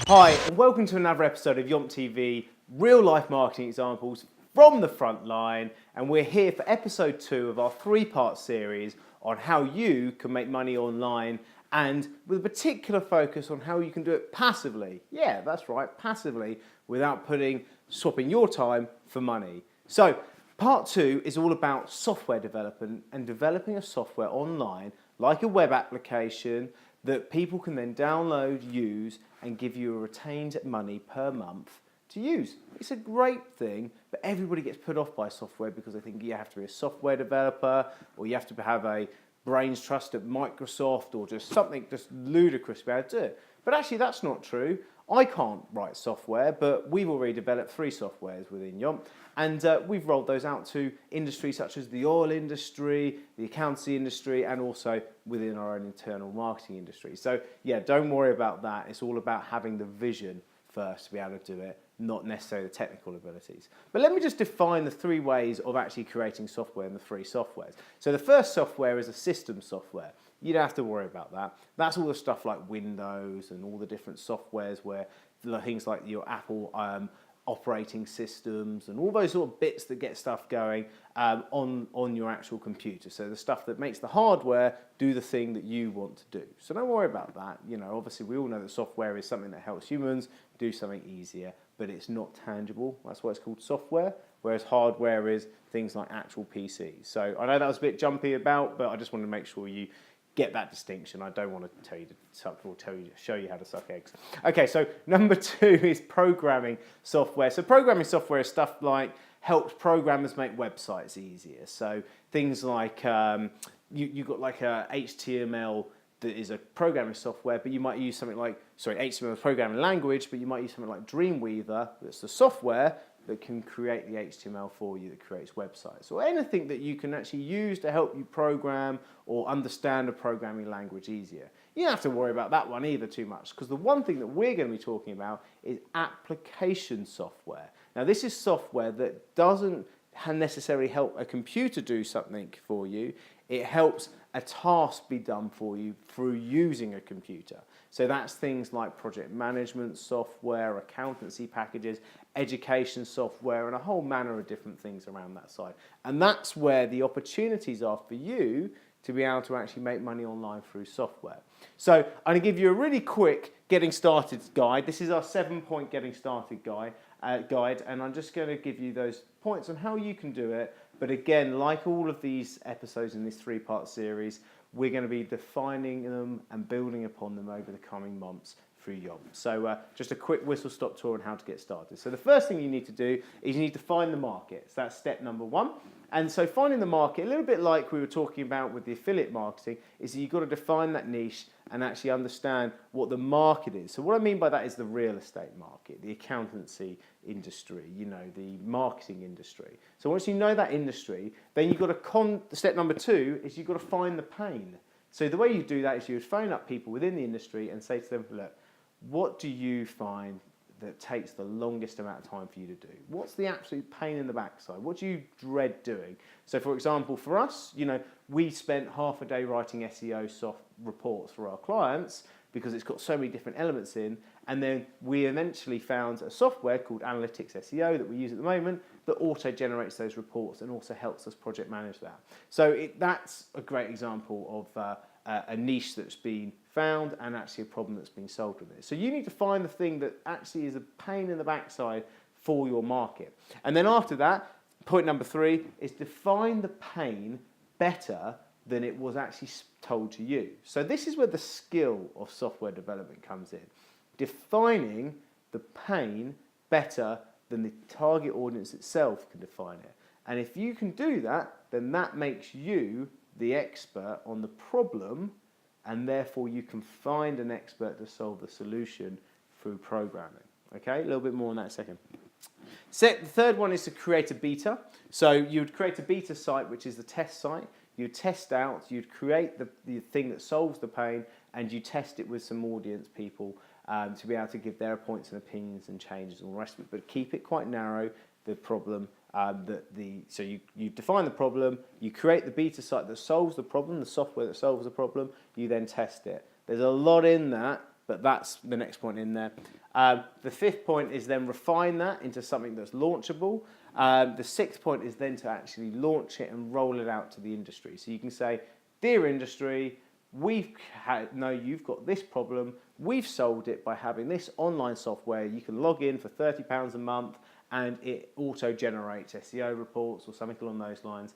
Hi, and welcome to another episode of Yomp TV, real life marketing examples from the front line. And we're here for episode 2 of our 3-part series on how you can make money online, and with a particular focus on how you can do it passively. Yeah, that's right, passively, without swapping your time for money. So, part 2 is all about software development and developing a software online, like a web application, that people can then download, use, and give you a retained money per month to use. It's a great thing, but everybody gets put off by software because they think you have to be a software developer, or you have to have a brains trust at Microsoft, or just something just ludicrous to be able to do it. But actually that's not true. I can't write software, but we've already developed 3 softwares within Yomp, and we've rolled those out to industries such as the oil industry, the accountancy industry, and also within our own internal marketing industry. So yeah, don't worry about that. It's all about having the vision first to be able to do it, not necessarily the technical abilities. But let me just define the 3 ways of actually creating software in the 3 softwares. So the first software is a system software. You don't have to worry about that. That's all the stuff like Windows and all the different softwares where things like your Apple operating systems and all those sort of bits that get stuff going on your actual computer. So the stuff that makes the hardware do the thing that you want to do. So don't worry about that. You know, obviously we all know that software is something that helps humans do something easier, but it's not tangible. That's why it's called software, whereas hardware is things like actual PCs. So I know that was a bit jumpy about, but I just want to make sure you get that distinction. I don't want to tell you to suck or show you how to suck eggs. Okay, so number 2 is programming software. So programming software is stuff like helps programmers make websites easier. So things like you've got like a HTML that is a programming software, but you might use something like, HTML is programming language, but you might use something like Dreamweaver, that's the software that can create the HTML for you that creates websites, or anything that you can actually use to help you program or understand a programming language easier. You don't have to worry about that one either too much, because the one thing that we're going to be talking about is application software. Now this is software that doesn't necessarily help a computer do something for you. It helps a task be done for you through using a computer. So that's things like project management software, accountancy packages, education software, and a whole manner of different things around that side. And that's where the opportunities are for you to be able to actually make money online through software. So I'm going to give you a really quick getting started guide. This is our 7-point getting started guide, and I'm just going to give you those points on how you can do it. But again, like all of these episodes in this 3-part series, we're going to be defining them and building upon them over the coming months through Yomp. So just a quick whistle-stop tour on how to get started. So the first thing you need to do is you need to find the market. So that's step number 1. And so finding the market, a little bit like we were talking about with the affiliate marketing, is that you've got to define that niche and actually understand what the market is. So what I mean by that is the real estate market, the accountancy industry, you know, the marketing industry. So once you know that industry, then you've got to step number 2 is you've got to find the pain. So the way you do that is you would phone up people within the industry and say to them, look, what do you find that takes the longest amount of time for you to do? What's the absolute pain in the backside? What do you dread doing? So for example, for us, you know, we spent half a day writing SEO soft reports for our clients because it's got so many different elements in, and then we eventually found a software called Analytics SEO that we use at the moment that auto-generates those reports and also helps us project manage that. So that's a great example of a niche that's been found and actually a problem that's been solved with it. So you need to find the thing that actually is a pain in the backside for your market. And then after that, point number 3 is define the pain better than it was actually told to you. So this is where the skill of software development comes in. Defining the pain better than the target audience itself can define it. And if you can do that, then that makes you the expert on the problem, and therefore you can find an expert to solve the solution through programming. Okay, a little bit more on that in a second. The third one is to create a beta. So you would create a beta site, which is the test site. You'd test out, you'd create the thing that solves the pain, and you test it with some audience people to be able to give their points and opinions and changes and all the rest of it, but keep it quite narrow, the problem. So you define the problem, you create the beta site that solves the problem, the software that solves the problem, you then test it. There's a lot in that, but that's the next point in there. The fifth point is then refine that into something that's launchable. The sixth point is then to actually launch it and roll it out to the industry. So you can say, dear industry, you've got this problem. We've solved it by having this online software. You can log in for £30 a month and it auto-generates SEO reports or something along those lines.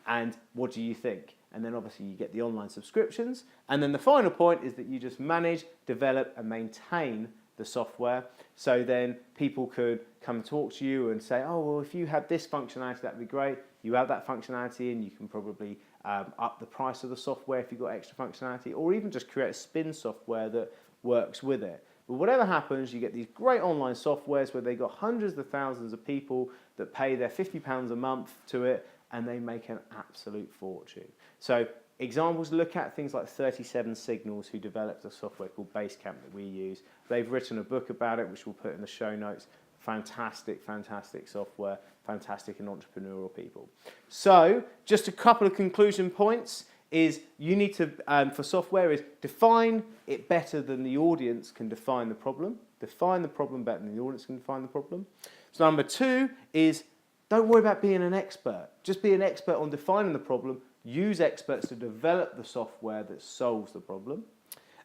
And what do you think? And then obviously you get the online subscriptions. And then the final point is that you just manage, develop and maintain the software. So then people could come and talk to you and say, oh, well, if you had this functionality, that'd be great. You have that functionality and you can probably up the price of the software if you've got extra functionality, or even just create a spin software that works with it. But whatever happens, you get these great online softwares where they've got hundreds of thousands of people that pay their £50 a month to it, and they make an absolute fortune. So examples to look at, things like 37 Signals, who developed a software called Basecamp that we use. They've written a book about it, which we'll put in the show notes. Fantastic, fantastic software, fantastic and entrepreneurial people. So just a couple of conclusion points is you need to, for software, is define it better than the audience can define the problem. Define the problem better than the audience can define the problem. So number two is don't worry about being an expert. Just be an expert on defining the problem. Use experts to develop the software that solves the problem.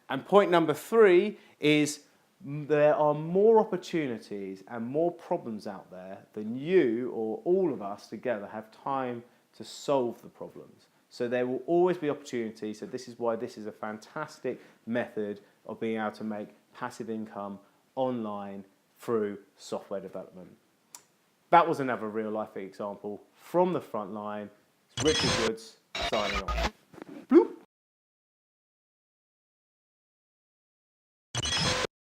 And point number three is there are more opportunities and more problems out there than you or all of us together have time to solve the problems. So there will always be opportunities. So this is why this is a fantastic method of being able to make passive income online through software development. That was another real life example from the front line. It's Richard Woods signing off.